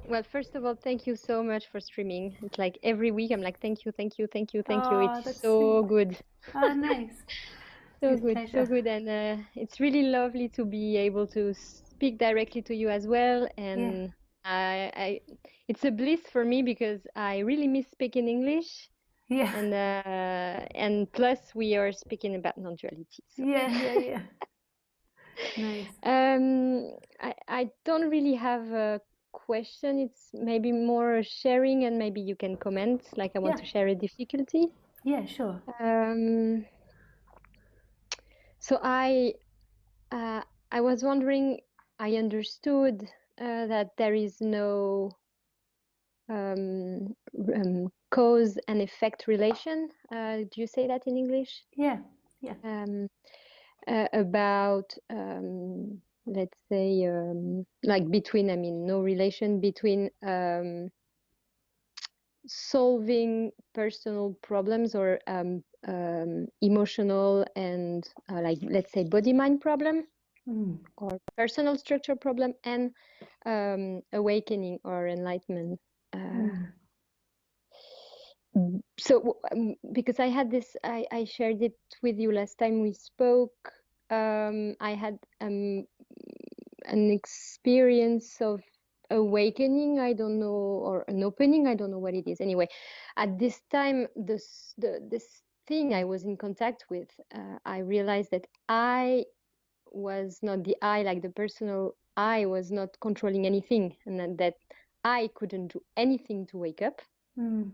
Well, first of all, thank you so much for streaming. It's like every week I'm like, thank you, thank you, thank you, thank you. Oh, It's that's sweet. so good. Oh, nice. So It's a good, so pleasure. good. And it's really lovely to be able to speak directly to you as well. Yeah, And it's a bliss for me because I really miss speaking English. yeah, And plus we are speaking about non-duality. So yeah. Nice. I don't really have a question. It's maybe more a sharing, and maybe you can comment. Like I want Yeah, to share a difficulty. yeah, sure. Um, so uh, I was wondering. I understood that there is no cause and effect relation. Do you say that in English? Yeah, yeah. Um, about let's say like between, I mean, no relation between solving personal problems or emotional and like let's say body mind problem Mm. or personal structure problem and awakening or enlightenment. uh, Mm. so because I had this, I shared it with you last time we spoke. I had an experience of awakening, I don't know, or an opening, I don't know what it is. Anyway, at this time, this thing I was in contact with, I realized that I was not the I, like the personal I was not controlling anything, and that I couldn't do anything to wake up. Mm.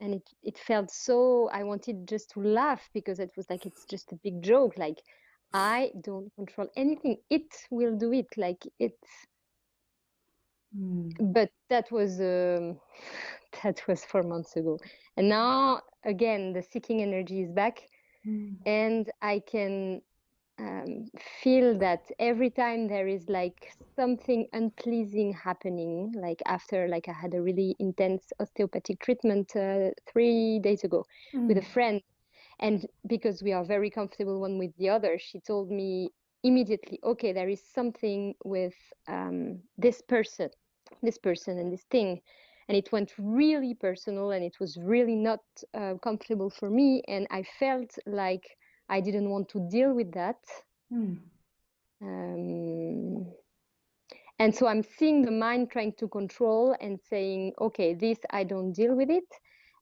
And it felt so, I wanted just to laugh because it was like, it's just a big joke, like I don't control anything, it will do it, like it's. Mm. But that was that was 4 months ago, and now again the seeking energy is back. Mm. And I can feel that every time there is like something unpleasing happening, like after, like I had a really intense osteopathic treatment 3 days ago with a Mm. friend, and because we are very comfortable one with the other, she told me immediately, okay, there is something with this person, and this thing. And it went really personal, and it was really not comfortable for me. And I felt like I didn't want to deal with that. Mm. Um, and so I'm seeing the mind trying to control and saying, okay, this, I don't deal with it.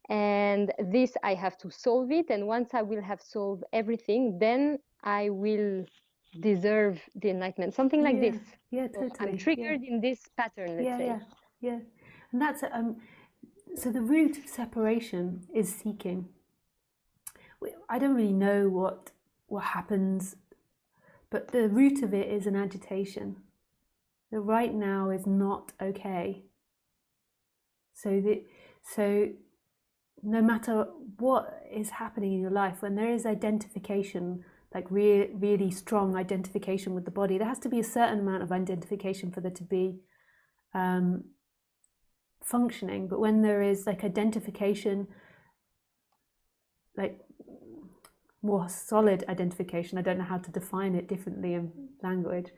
And this, I have to solve it. And once I will have solved everything, then I will deserve the enlightenment. Something like Yeah, this. yeah, So I'm totally. Yeah, triggered in this pattern, let's yeah, say. yeah, yeah. And that's so the root of separation is seeking. I don't really know what happens, but the root of it is an agitation. The right now is not okay. So no matter what is happening in your life, when there is identification, like really strong identification with the body, there has to be a certain amount of identification for there to be functioning. But when there is like identification, like more solid identification, I don't know how to define it differently in language,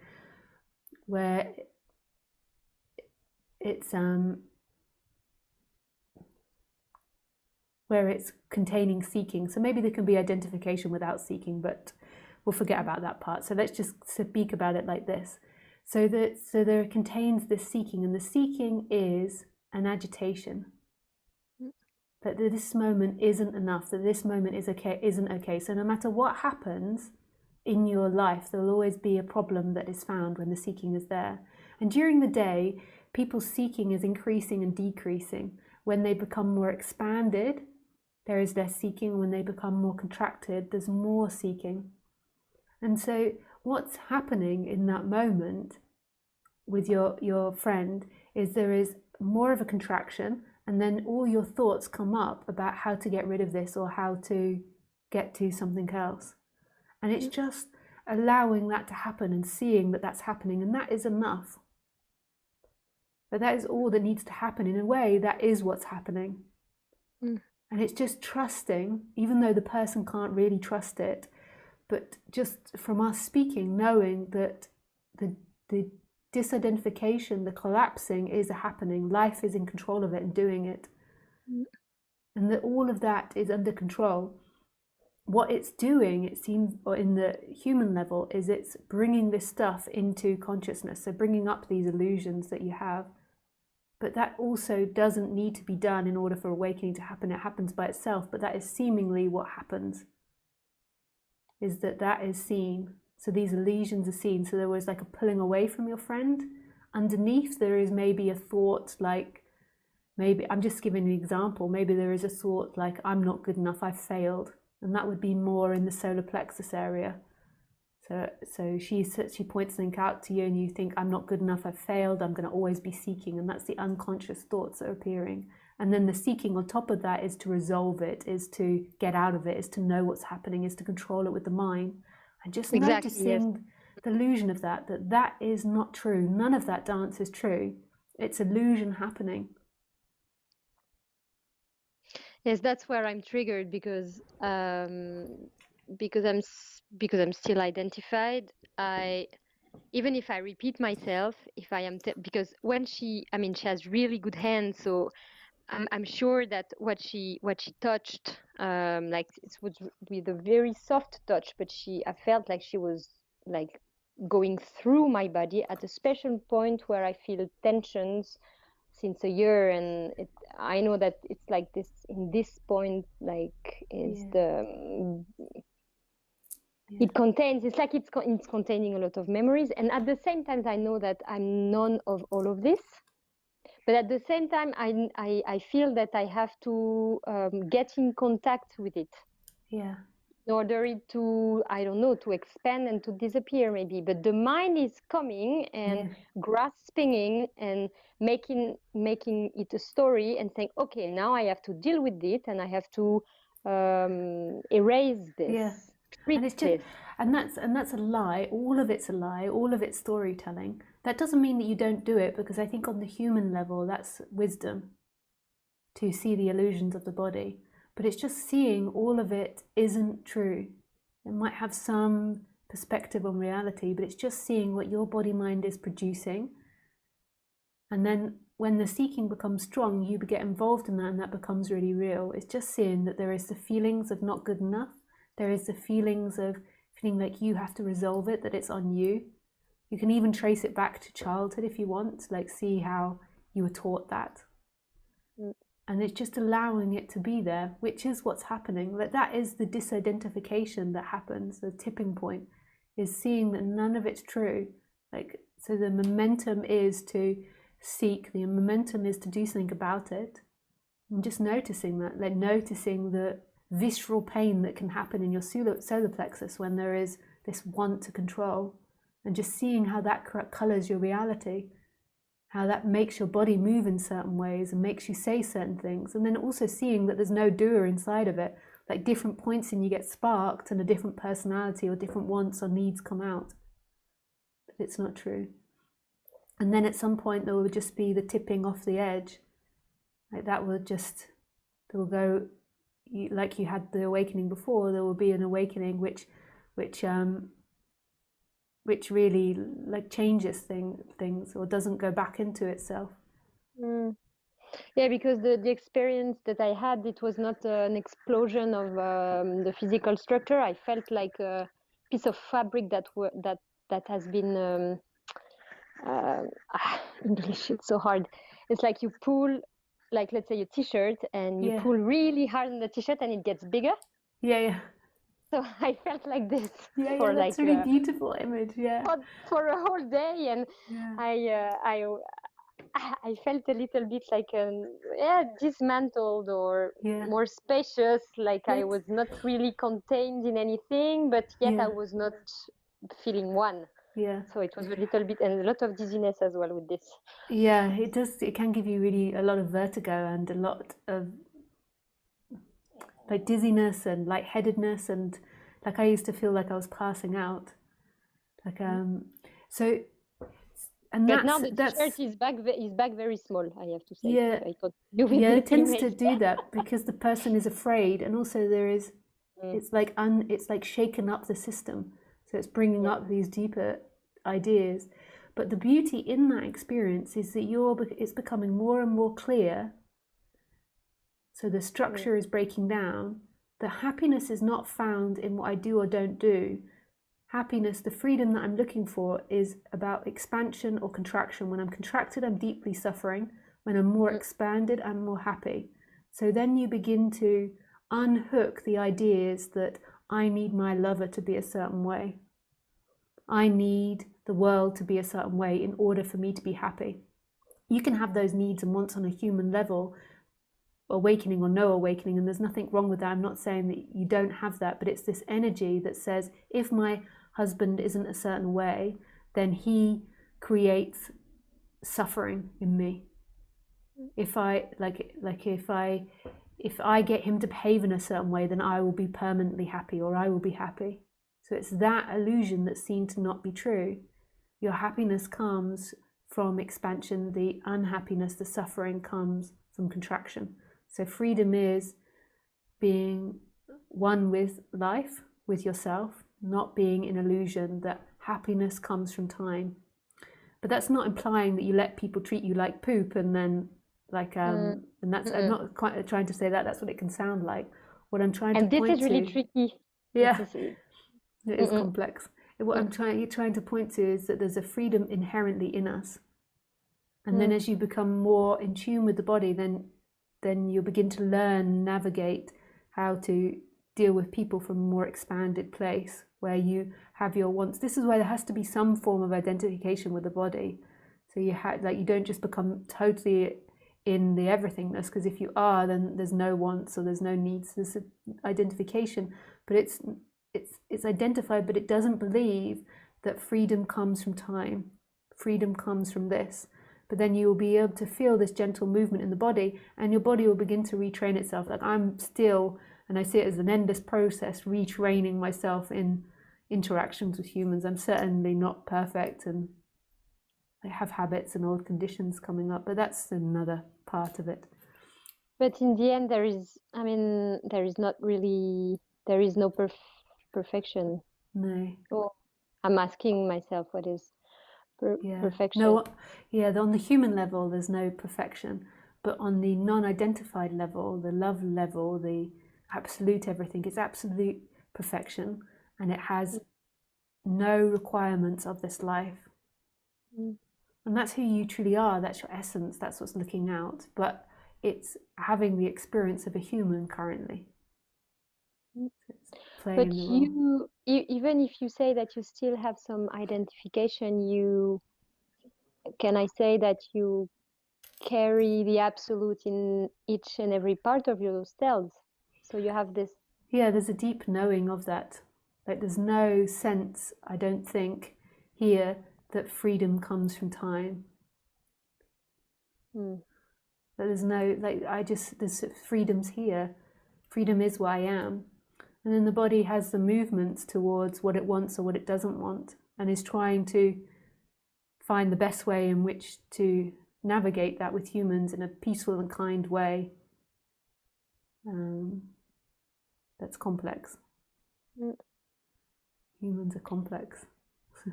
where it's containing seeking. So maybe there can be identification without seeking, but we'll forget about that part. So let's just speak about it like this. So there contains this seeking, and the seeking is an agitation. That this moment isn't enough, that this moment isn't okay. So no matter what happens in your life, there will always be a problem that is found when the seeking is there. And during the day, people's seeking is increasing and decreasing. When they become more expanded, there is less seeking. When they become more contracted, there's more seeking. And so what's happening in that moment with your friend is there is more of a contraction, and then all your thoughts come up about how to get rid of this or how to get to something else. And it's just allowing that to happen and seeing that that's happening, and that is enough. But that is all that needs to happen. In a way, that is what's happening. And it's just trusting, even though the person can't really trust it, but just from us speaking, knowing that the disidentification, the collapsing is happening. Life is in control of it and doing it. And that all of that is under control. What it's doing, it seems, or in the human level, is it's bringing this stuff into consciousness. So bringing up these illusions that you have. But that also doesn't need to be done in order for awakening to happen. It happens by itself, but that is seemingly what happens, is that is seen. So these illusions are seen. So there was like a pulling away from your friend. Underneath there is maybe a thought like, maybe, I'm just giving an example, maybe there is a thought like, I'm not good enough, I've failed. And that would be more in the solar plexus area. So she points something out to you and you think, I'm not good enough, I've failed, I'm going to always be seeking. And that's the unconscious thoughts that are appearing. And then the seeking on top of that is to resolve it, is to get out of it, is to know what's happening, is to control it with the mind. And just noticing the illusion of that is not true. None of that dance is true. It's illusion happening. Yes, that's where I'm triggered because I'm still identified. Even if I repeat myself, if I am because when she has really good hands, so I'm sure that what she touched, like it was with a very soft touch, but I felt like she was like going through my body at a special point where I feel tensions since a year, and I know that it's like this in this point, like is it contains, it's like it's containing a lot of memories, and at the same time I know that I'm none of all of this, but at the same time I feel that I have to get in contact with it, in order to, I don't know, to expand and to disappear maybe. But the mind is coming and grasping and making it a story and saying, okay, now I have to deal with it and I have to erase this, treat this. And that's a lie. All of it's a lie. All of it's storytelling. That doesn't mean that you don't do it, because I think on the human level that's wisdom, to see the illusions of the body. But it's just seeing all of it isn't true. It might have some perspective on reality, but it's just seeing what your body mind is producing. And then when the seeking becomes strong, you get involved in that, and that becomes really real. It's just seeing that there is the feelings of not good enough. There is the feelings of feeling like you have to resolve it, that it's on you. You can even trace it back to childhood if you want, like see how you were taught that. And it's just allowing it to be there, which is what's happening. That is the disidentification that happens. The tipping point is seeing that none of it's true. Like, so the momentum is to seek, the momentum is to do something about it. And just noticing that, like noticing the visceral pain that can happen in your solar plexus when there is this want to control, and just seeing how that colors your reality. How that makes your body move in certain ways and makes you say certain things. And then also seeing that there's no doer inside of it. Like different points in you get sparked and a different personality or different wants or needs come out. But it's not true. And then at some point there will just be the tipping off the edge. Like that will just, there will go, like you had the awakening before, there will be an awakening which really like changes things or doesn't go back into itself. Yeah, because the experience that I had, it was not an explosion of the physical structure. I felt like a piece of fabric that has been English, it's so hard. It's like you pull, like let's say a t-shirt, and you pull really hard on the t-shirt and it gets bigger. So I felt like this for that's like a really beautiful image. For a whole day, and I felt a little bit like dismantled or more spacious, like I was not really contained in anything, but yet I was not feeling one. So it was a little bit, and a lot of dizziness as well with this. It does. It can give you really a lot of vertigo and a lot of like dizziness and lightheadedness, and like I used to feel like I was passing out. Like so. And but now the t-shirt is back very small, I have to say. I thought it tends to do that because the person is afraid, and also there is it's like shaken up the system, so it's bringing up these deeper ideas. But the beauty in that experience is that it's becoming more and more clear. So the structure is breaking down. The happiness is not found in what I do or don't do. Happiness, the freedom that I'm looking for, is about expansion or contraction. When I'm contracted, I'm deeply suffering. When I'm more expanded, I'm more happy. So then you begin to unhook the ideas that I need my lover to be a certain way. I need the world to be a certain way in order for me to be happy. You can have those needs and wants on a human level, awakening or no awakening, and there's nothing wrong with that. I'm not saying that you don't have that, but it's this energy that says, if my husband isn't a certain way, then he creates suffering in me. If I if I get him to behave in a certain way, then I will be permanently happy, or I will be happy. So it's that illusion that's seen to not be true. Your happiness comes from expansion. The unhappiness, the suffering, comes from contraction. So freedom is being one with life, with yourself, not being in illusion that happiness comes from time. But that's not implying that you let people treat you like poop and then and that's, I'm not quite trying to say that. That's what it can sound like. What I'm trying to And this point is really to, tricky. yeah, it is complex. What I'm trying to point to is that there's a freedom inherently in us, and then as you become more in tune with the body, then you begin to learn, navigate how to deal with people from a more expanded place where you have your wants. This is why there has to be some form of identification with the body. So you you don't just become totally in the everythingness, because if you are, then there's no wants or there's no needs. There's identification, but it's identified, but it doesn't believe that freedom comes from time. Freedom comes from this. But then you will be able to feel this gentle movement in the body, and your body will begin to retrain itself. Like I'm still, and I see it as an endless process, retraining myself in interactions with humans. I'm certainly not perfect, and I have habits and old conditions coming up, but that's another part of it. But in the end, there is no perfection. No. Oh, I'm asking myself, what is perfection? No, on the human level, there's no perfection, but on the non-identified level, the love level, the absolute everything, it's absolute perfection, and it has no requirements of this life. And that's who you truly are. That's your essence. That's what's looking out. But it's having the experience of a human currently. But even if you say that you still have some identification, can I say that you carry the absolute in each and every part of yourselves? So you have this. Yeah, there's a deep knowing of that. Like there's no sense, I don't think, here that freedom comes from time. There's no, there's freedom's here. Freedom is what I am. And then the body has the movements towards what it wants or what it doesn't want, and is trying to find the best way in which to navigate that with humans in a peaceful and kind way. That's complex. Humans are complex.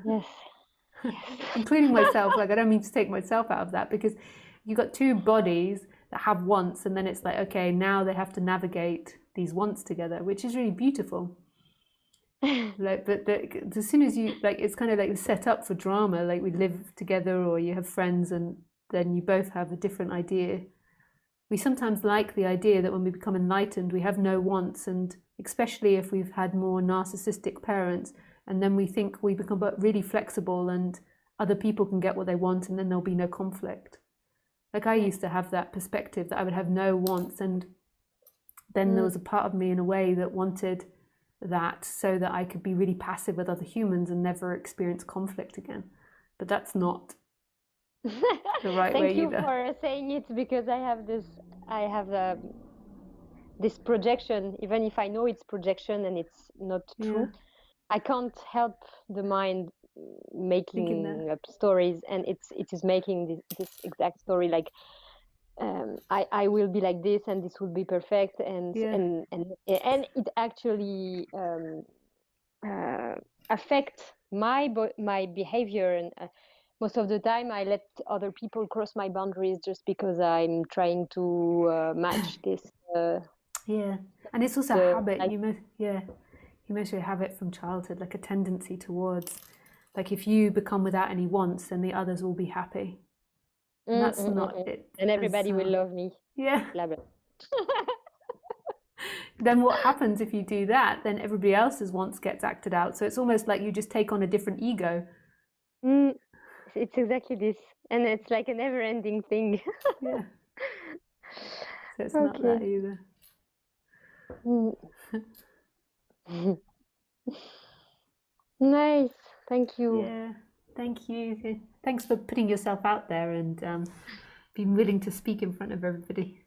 Yes. Including myself. Like I don't mean to take myself out of that, because you've got two bodies that have wants, and then it's like, okay, now they have to navigate these wants together, which is really beautiful. But as soon as you it's kind of like set up for drama. Like we live together, or you have friends, and then you both have a different idea. We sometimes like the idea that when we become enlightened, we have no wants, and especially if we've had more narcissistic parents, and then we think we become really flexible and other people can get what they want, and then there'll be no conflict. Like I used to have that perspective that I would have no wants, and then there was a part of me in a way that wanted that so that I could be really passive with other humans and never experience conflict again. But that's not the right way either. Thank you for saying it, because I have this projection, even if I know it's projection and it's not true. I can't help the mind making up stories, and it is making this exact story, like I will be like this, and this will be perfect, and it actually affects my behavior and most of the time I let other people cross my boundaries just because I'm trying to match this. Yeah, and it's also a The habit. You mostly have it from childhood, like a tendency towards, like if you become without any wants, then the others will be happy, and that's not it. And As everybody will love me. yeah. Blah blah. Then what happens if you do that? Then everybody else's wants gets acted out. So it's almost like you just take on a different ego. It's exactly this, and it's like a never-ending thing. Yeah. So it's not Okay. that either. Nice. Thank you. Yeah. Thank you. Thanks for putting yourself out there and being willing to speak in front of everybody.